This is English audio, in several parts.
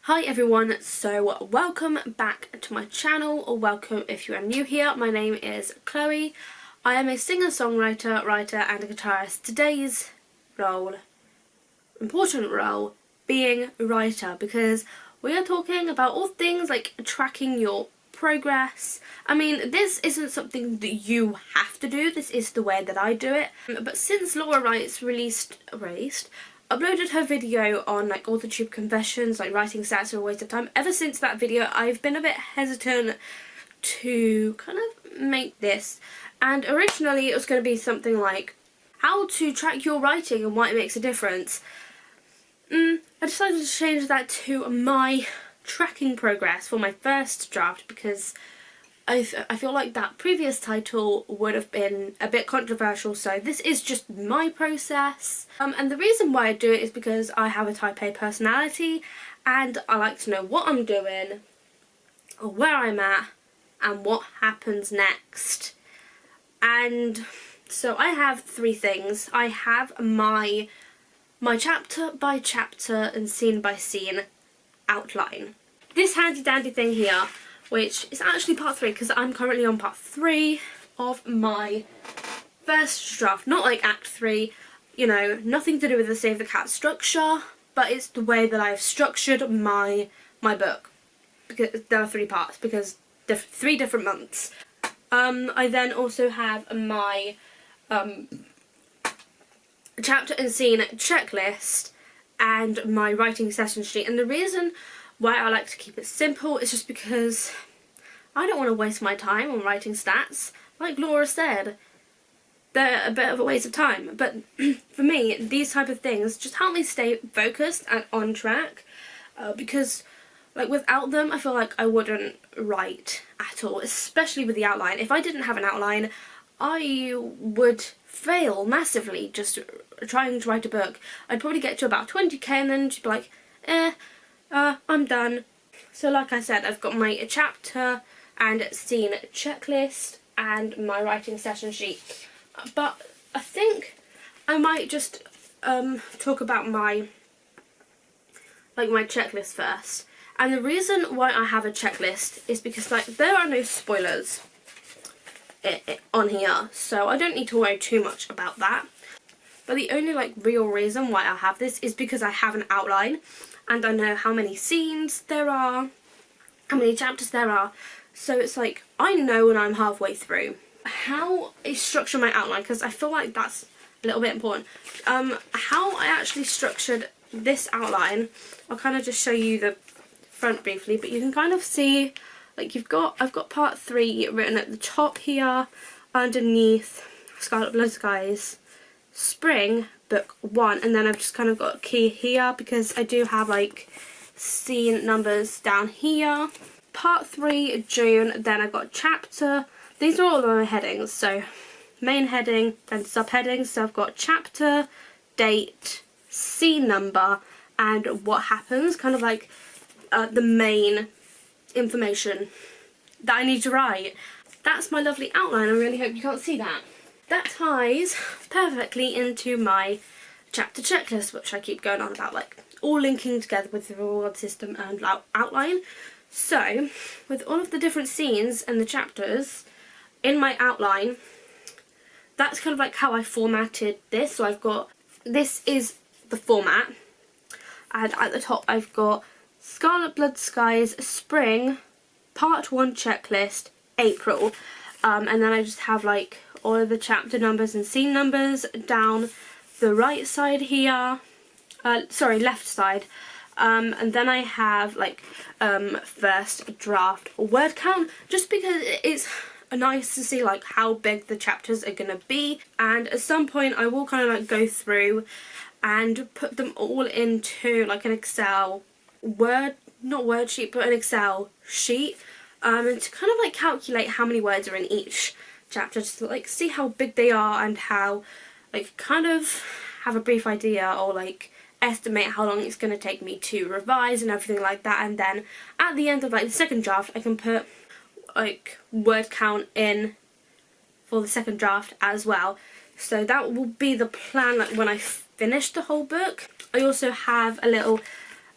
Hi everyone, so welcome back to my channel, or welcome if you are new here. My name is Chloe. I am a singer-songwriter, writer and a guitarist. Today's important role, being a writer, because we are talking about all things like tracking your progress. I mean, this isn't something that you have to do, this is the way that I do it. But since Laura Wright uploaded her video on like authortube confessions, like writing stats are a waste of time, ever since that video I've been a bit hesitant to kind of make this. And originally it was going to be something like how to track your writing and why it makes a difference. I decided to change that to my tracking progress for my first draft, because I feel like that previous title would have been a bit controversial, so this is just my process. And the reason why I do it is because I have a type A personality and I like to know what I'm doing, or where I'm at, and what happens next. And so I have three things. I have my chapter by chapter and scene by scene outline. This handy dandy thing here, which is actually part 3, because I'm currently on part 3 of my first draft. Not like act 3, you know, nothing to do with the Save the Cat structure, but it's the way that I've structured my book. Because there are 3 parts, because 3 different months. I then also have my chapter and scene checklist and my writing session sheet. And the reason why I like to keep it simple is just because I don't want to waste my time on writing stats. Like Laura said, they're a bit of a waste of time. But for me, these type of things just help me stay focused and on track, because like without them I feel like I wouldn't write at all, especially with the outline. If I didn't have an outline, I would fail massively just trying to write a book. I'd probably get to about 20k and then just be like, I'm done. So like I said, I've got my chapter and scene checklist and my writing session sheet. But I think I might just talk about my checklist first. And the reason why I have a checklist is because like there are no spoilers on here, so I don't need to worry too much about that. But the only like real reason why I have this is because I have an outline and I know how many scenes there are, how many chapters there are. So it's like I know when I'm halfway through. How I structure my outline, because I feel like that's a little bit important. How I actually structured this outline, I'll kind of just show you the front briefly, but you can kind of see like I've got part 3 written at the top here, underneath Scarlet Blood Skies, Spring, book 1, and then I've just kind of got a key here because I do have like scene numbers down here. Part 3, June, then I've got chapter. These are all of my headings, so main heading, then subheadings. So I've got chapter, date, scene number, and what happens, kind of like the main information that I need to write. That's my lovely outline. I really hope you can't see that. That ties perfectly into my chapter checklist, which I keep going on about, like all linking together with the reward system and outline. So with all of the different scenes and the chapters in my outline, that's kind of like how I formatted this. So I've got, this is the format, and at the top I've got Scarlet Blood Skies, Spring, Part 1 checklist, April, and then I just have like all of the chapter numbers and scene numbers down the right side here, left side, and then I have like first draft word count, just because it's nice to see like how big the chapters are gonna be. And at some point I will kind of like go through and put them all into like an Excel not wordsheet, but an Excel sheet, and to kind of like calculate how many words are in each chapter, just to like see how big they are and how like kind of have a brief idea, or like estimate how long it's going to take me to revise and everything like that. And then at the end of like the second draft I can put like word count in for the second draft as well. So that will be the plan like when I finish the whole book. I also have a little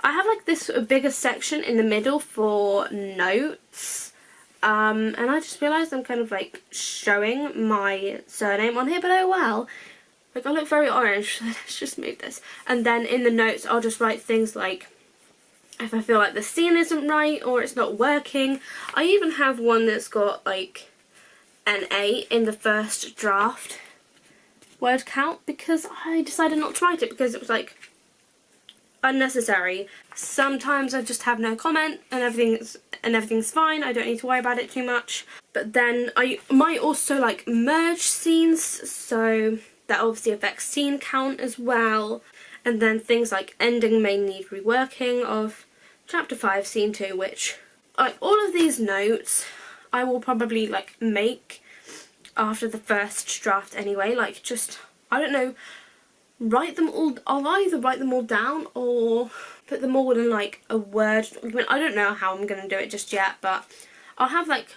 I have like this bigger section in the middle for notes, and I just realised I'm kind of like showing my surname on here, but oh well. Like, I look very orange, so let's just move this. And then in the notes I'll just write things like if I feel like the scene isn't right or it's not working. I even have one that's got like an A in the first draft word count because I decided not to write it because it was like unnecessary. Sometimes I just have no comment and everything's fine. I don't need to worry about it too much. But then I might also like merge scenes, so that obviously affects scene count as well. And then things like ending may need reworking of chapter 5 scene 2, which like all of these notes I will probably like make after the first draft anyway. Like, just, I don't know, write them all. I'll either write them all down or put them all in like a Word document. I don't know how I'm going to do it just yet, but I'll have like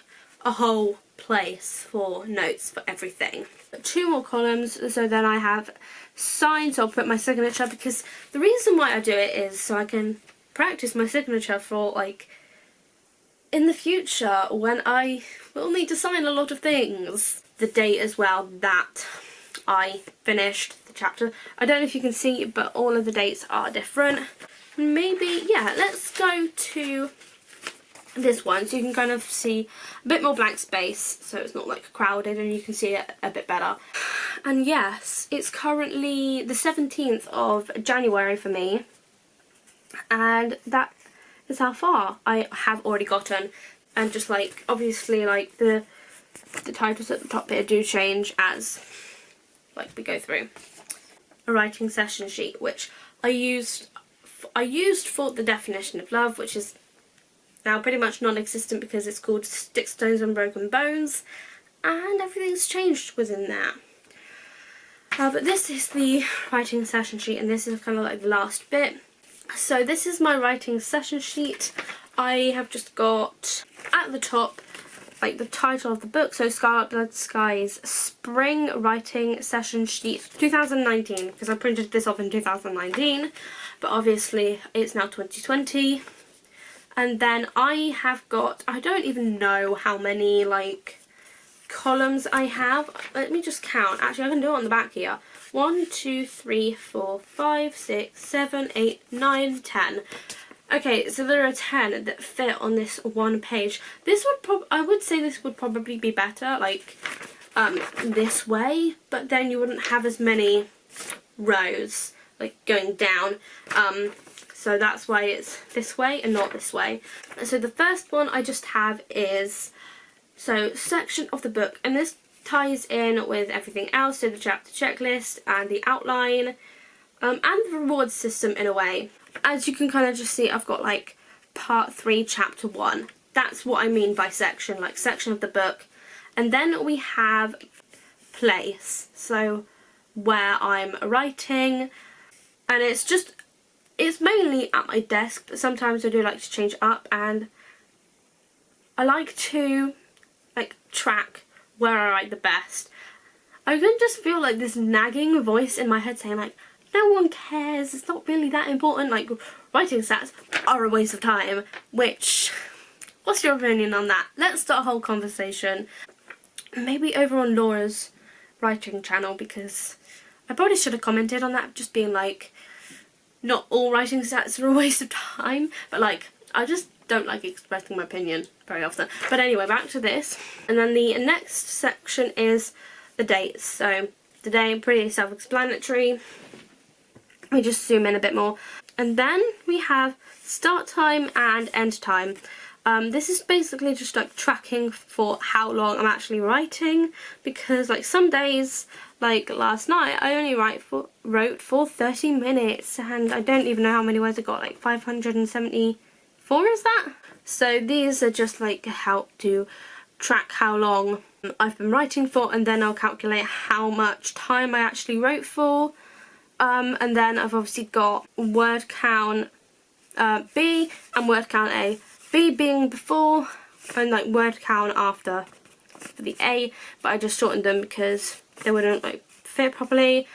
a whole place for notes for everything. 2 more columns, so then I have signs. I'll put my signature, because the reason why I do it is so I can practice my signature for like in the future when I will need to sign a lot of things. The date as well that I finished the chapter. I don't know if you can see, but all of the dates are different. Maybe, yeah, let's go to this one so you can kind of see a bit more blank space, so it's not like crowded and you can see it a bit better. And yes, it's currently the 17th of January for me, and that is how far I have already gotten. And just like, obviously, like the titles at the top here do change as like we go through. A writing session sheet, which I used for the definition of love, which is now pretty much non-existent because it's called Sticks, Stones and Broken Bones, and everything's changed within that. But this is the writing session sheet, and this is kind of like the last bit. So this is my writing session sheet. I have just got at the top like the title of the book, so Scarlet Blood Skies Spring Writing Session Sheet 2019, because I printed this off in 2019, but obviously it's now 2020. And then I have got, I don't even know how many like columns I have. Let me just count. Actually, I can do it on the back here. 1, 2, 3, 4, 5, 6, 7, 8, 9, 10. Okay, so there are 10 that fit on this one page. This would I would say this would probably be better, like, this way, but then you wouldn't have as many rows, like, going down. So that's why it's this way and not this way. So the first one I just have is, so section of the book, and this ties in with everything else, so the chapter checklist and the outline, and the reward system in a way. As you can kind of just see, I've got like part 3 chapter 1. That's what I mean by section, like section of the book. And then we have place, so where I'm writing, and it's mainly at my desk, but sometimes I do like to change it up, and I like to like track where I write the best. I can just feel like this nagging voice in my head saying like, no one cares, it's not really that important, like writing stats are a waste of time, which, what's your opinion on that? Let's start a whole conversation, maybe over on Laura's writing channel, because I probably should have commented on that, just being like, not all writing stats are a waste of time, but like, I just don't like expressing my opinion very often. But anyway, back to this, and then the next section is the dates. So the day, pretty self-explanatory. We just zoom in a bit more, and then we have start time and end time. This is basically just like tracking for how long I'm actually writing, because like some days, like last night, I only wrote for 30 minutes, and I don't even know how many words I got, like 574 is that? So these are just like help to track how long I've been writing for, and then I'll calculate how much time I actually wrote for. And then I've obviously got word count B and word count A. B being before and like word count after for the A, but I just shortened them because they wouldn't like fit properly.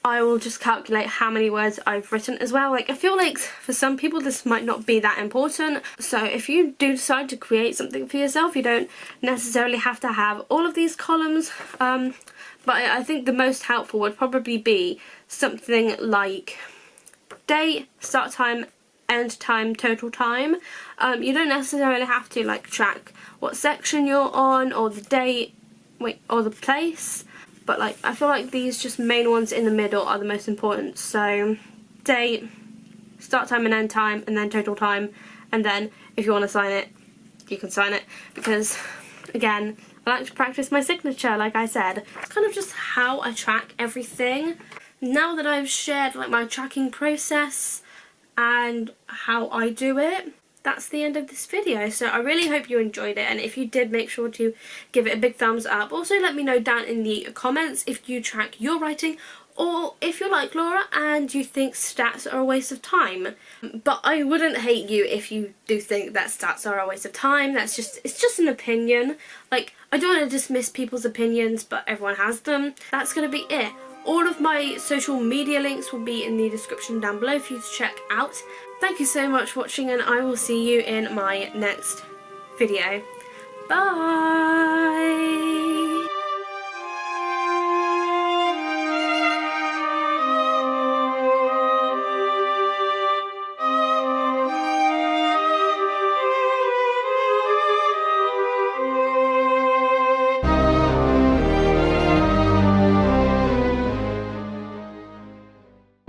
I will just calculate how many words I've written as well. Like, I feel like for some people this might not be that important, so if you do decide to create something for yourself, you don't necessarily have to have all of these columns, but I think the most helpful would probably be something like date, start time, end time, total time. You don't necessarily have to like track what section you're on or the date, or the place. But like, I feel like these just main ones in the middle are the most important. So date, start time and end time, and then total time. And then if you want to sign it, you can sign it. Because again, I like to practice my signature, like I said. It's kind of just how I track everything. Now that I've shared like my tracking process and how I do it, that's the end of this video. So I really hope you enjoyed it, and if you did, make sure to give it a big thumbs up. Also let me know down in the comments if you track your writing, or if you're like Laura and you think stats are a waste of time. But I wouldn't hate you if you do think that stats are a waste of time. It's just an opinion. Like, I don't want to dismiss people's opinions, but everyone has them. That's gonna be it. All of my social media links will be in the description down below for you to check out. Thank you so much for watching, and I will see you in my next video. Bye!